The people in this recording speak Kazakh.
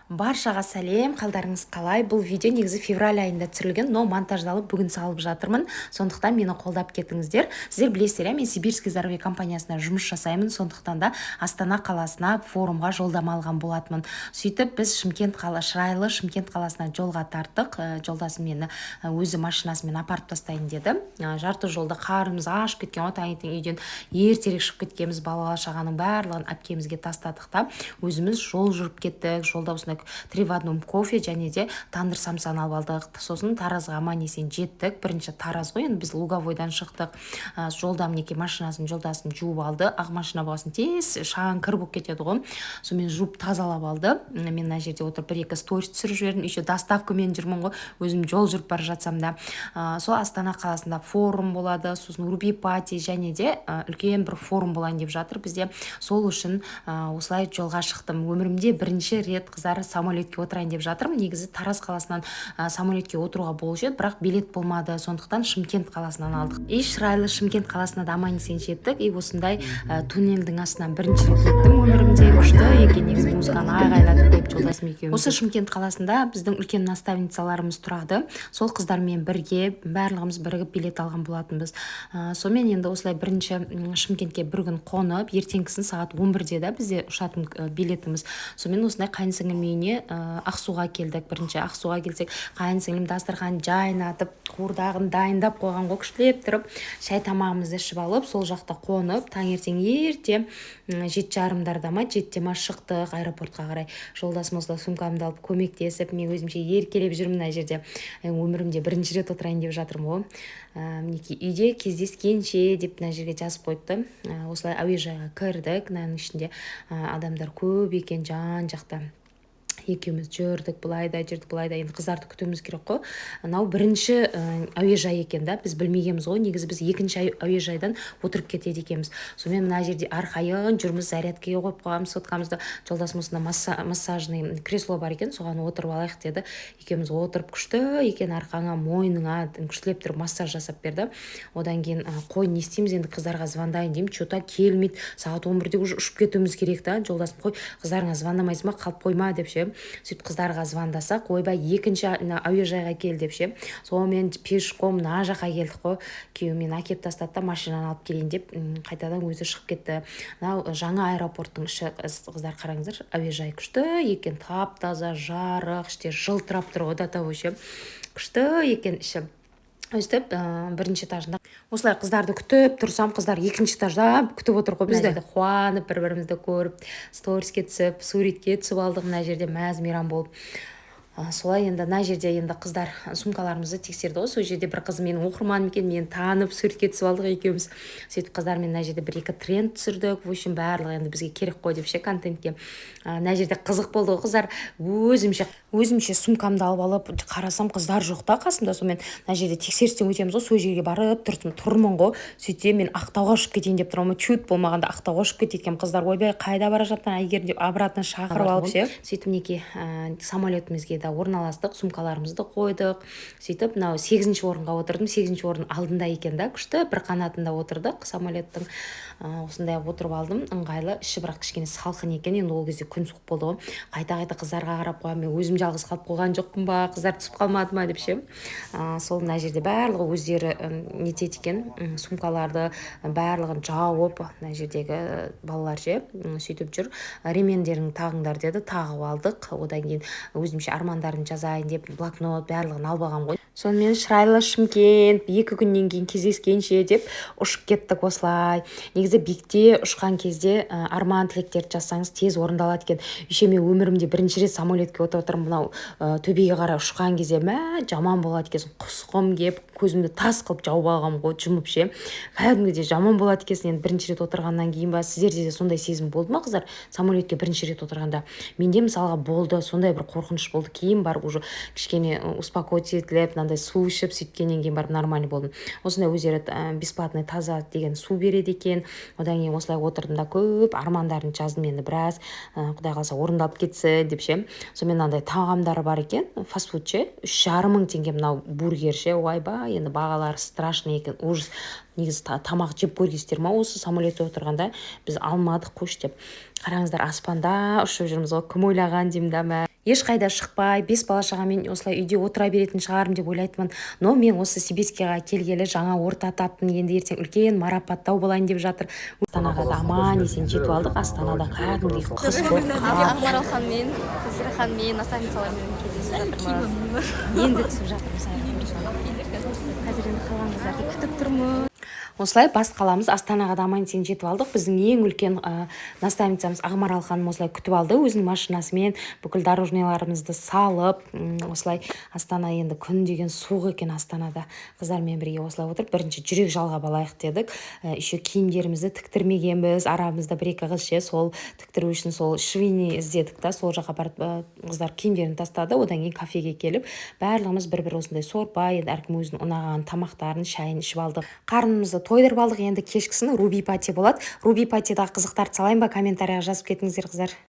Баршаға сәлем, қалдарыңыз қалай? Бұл видео негізі февраль айында түсірілген, но монтаждалып бүгін салып жатырмын. Сондықтан мені қолдап кетіңіздер. Сіздер білесіздер, мен Сибирский здоровье компаниясына жұмыс жасаймын. Сондықтан да Астана қаласына форумға жолдама алған болатмын. Сөйтіп біз шырайлы Шымкент қаласына жолға тарттық. Жолдасым мені өзі машинасымен апарып тастайын деді. Жарты жолда қарымыз ашып кеткен, таңертең үйден ертерек шығып кеткенбіз, бала шағаның барлығын әпкемізге тастадық та өзіміз жол жүріп кеттік. Жолда осындай 3 в 1 кофе және де тандыр самсан алып алдық. Сосын Таразға аман есен жеттік. Бірінші Тараз ғой, енді біз Луговойдан шықтық. Жолда мінекей машинасын жолдасын жуып алды. Ақ машина болғасын тез шаң кір болып кетеді ғой. Сонымен жуып тазалап алды. Мен мына жерде отырып 1-2 сторис түсіріп жібердім. Еще доставкамен жүрмін ғой. Өзім жол жүріп бара жатсам да. Сол Астана қаласында форум болады. Сосын Руби Пати және де үлкен бір форум болайын деп жатыр бізде. Сол үшін осылай жолға шықтым. Өмірімде бірінші рет қыздар самолетке отырайын деп жатырмын. Негізі Тараз қаласынан самолетке отыруға болушы еді, бірақ билет болмады. Сондықтан Шымкент қаласынан алдық. Шырайлы Шымкент қаласына да аман есен жеттік. Осындай туннельдің астынан бірінші рет өттім. Өмірімде күшті екен. Негізі музыканы айғайлатып қойып жолдасым екеуміз. Осы Шымкент қаласында біздің үлкен наставницаларымыз тұрады. Сол қыздармен бірге барлығымыз бірігіп билет алған болатынбыз. Сонымен енді осылай бірінші Шымкентке бір күн қонып, ертеңгісін сағат 11-де да бізде ұшатын билетіміз. Сонымен осындай қайынсіңлім үйіне Ақсуға келдік. Бірінші Ақсуға келсек, қайынсіңлім дастархан жайнатып, қуырдағын дайындап қойған ғой, күштілеп тұрып, шай тамағымызды ішіп алып, сол жақта қонып, таңертең ерте 7:30-дарда ма, 7-де ма шықтық аэропортқа қарай. Жолдасым осылай сумкамды алып көмектесіп, мен өзімше еркелеп жүрмін мына жерде. Өмірімде бірінші рет отырайын деп жатырмын ғой. Мінекей үйде кездескенше деп мына жерге жазып қойыпты. Осылай әуежайға кірдік. Мынаның ішінде адамдар көп екен, жан жақта. Екеуміз жүрдік, былай да енді қыздарды күтуіміз керек қой. Мынау бірінші әуежай екен да, біз білмегенбіз ғой. Негізі біз екінші әуежайдан отырып кетеді екенбіз. Сонымен мына жерде арқайын жүрміз, зарядкаға қойып қойғанбыз соткамызды. Жолдасым осында массажный кресло бар екен, соған отырып алайық деді. Екеуміз отырып күшті екен, арқаңа, мойныңа күштілеп тұрып массаж жасап берді. Одан кейін қой не істейміз, енді қыздарға звондайын деймін, что-то келмейді. Сағат 11-де уже ұшып кетуіміз керек та. Жолдасым, қой қыздарыңа звондамайсыз ма, қалып қойма деп ше. Сөйтіп қыздарға звондасақ, ойбай екінші әуежайға кел деп ше. Сонымен пешком мына жаққа келдік қой. Күйеуімен әкеп тастады, машинаны алып келейін деп қайтадан өзі шығып кетті. Жаңа аэропорттың іші, қыздар қараңыздар, әуежай күшті екен, тап-таза, жарық, іште жылтырап тұр ғой, да ше. Күшті екен іші. Өстіп бірінші этажында осылай қыздарды күтіп тұрсам, қыздар екінші этажда күтіп отыр ғой бізді. Қуанып бір-бірімізді көріп, сториске түсіп, суретке түсіп алдық. Мына жерде мәз-мейрам болып. Солай енді мына жерде енді қыздар сумкаларымызды тексерді ғой. Сол жерде бір қыз менің оқырманым екен, мені танып суретке түсіп алдық екеуміз. Сөйтіп қыздармен мына жерде 1-2 тренд түсірдік. В общем, барлығы енді бізге керек қой деп ше, контентке. Мына жерде қызық болды ғой, қыздар. Өзімше сумкамды алып қарасам, қыздар жоқ та қасымда. Сонымен мына жерде тексерістен өтеміз ғой, сол жерге барып тұрмын ғой. Сөйтсем мен Ақтауға ұшып кетейін деп тұрмын. Чуть болмағанда Ақтауға ұшып кеткен қыздар. Ойбай, қайда бара жаттан Айгерім деп обратно шақырып алып ше. Сөйтіп мінекей самолетімізге орналастық, сумкаларымызды қойдық. Сөйтіп мынау 8-ші орынға отырдым. 8-ші орын алдында екен да, күшті бір қанатында отырдық самолеттің. Осындай отырып алдым, ыңғайлы. Іші бірақ кішкене салқын екен. Енді ол кезде күн суық болды ғой. Қайта қыздарға қарап қоямын, мен өзім жалғыз қалып қойған жоқпын ба, қыздар түсіп қалмады ма деп ше. Сол мына жерде барлығы өздері нетеді екен, сумкаларды барлығын жауып, мына жердегі балалар ше, сөйтіп жүр. Ремендерін тағыңдар деді, тағып алдық. Одан кейін өзімше армандарын жазайын деп блокнот барлығын алып алғам ғой. Сонымен шырайлы Шымкент 2 күннен кейін кездескенше деп ұшып кеттік осылай. Негізі биікте ұшқан кезде арман тілектерді жазсаңыз тез орындалады екен. Еще мен өмірімде бірінші рет самолетке отырып мынау төбеге қарай ұшқан кезде жаман болады екенсің. Құсқым кеп, көзімді тас қылып жауып алғам ғой, жұмып ше. Кәдімгідей жаман болады екенсің. Енді бірінші рет отырғаннан кейін ба, сіздерде де сондай сезім болды ма қыздар? Самолетке бірінші рет отырғанда менде мысалға болды, сондай бір қорқыныш болды. Кейін барып уже кішкене успокоить етіліп, мынандай су ішіп сөйткеннен кейін барып нормально болдым. Осындай өздері бесплатный таза деген су береді екен. Одан кейін осылай отырдым да көп армандарын жаздым, енді біраз Құдай қаласа орындалып кетсін деп ше. Сонымен мынандай тағамдары бар екен, фастфуд ше, 3,5 мың теңге мынау бургер ше. Ойбай, енді бағалары страшный екен, ужас. Негізі тамақ жеп көргейсіздер ма осы самолетте отырғанда? Біз алмадық қош деп. Қараңыздар, аспанда ұшып жүрміз ғой, кім ойлаған деймін да. ешқайда шықпай 5 бала-шағамен осылай үйде отыра беретін шығармын деп ойлайтынмын. Но мен осы Сибирскіге келгелі жаңа орта таптым. Енді ертең үлкен марапаттау болайын деп жатыр. Астанаға да аман есен жетіп алдық. Астанада кәдімгідей қыс болып Ақмарал ханмен, Көсір ханмен, наставницалармен кездесіп жатырмыз. енді түсіп жатырмыз. Қазір енді қалған қыздарды күтіп тұрмыз. Осылай бас қаламыз Астанаға да аман есен жетіп алдық. Біздің ең үлкен наставницамыз Ақмарал ханым осылай күтіп алды. Өзінің машинасымен бүкіл дорожныйларымызды салып, осылай Астана енді күн деген суық екен Астанада. Қыздармен бірге осылай отырып, бірінші жүрек жалғап алайық дедік. Еще киімдерімізді тіктірмегенбіз. Арамызда бір-екі қыз ше сол тіктіру үшін сол швейный іздедік та, сол жаққа барып қыздар киімдерін тастады. Одан кейін кафеге келіп, барлығымыз бір-бір осындай сорпа, енді әркім өзінің ұнаған тамақтарын, шайын ішіп алдық. Қарнымызды тойдырып алдық. Енді кешкісін Руби пати болады. Руби патидағы қызықтарды салайын ба, комментарияға жазып кетіңіздер қыздар.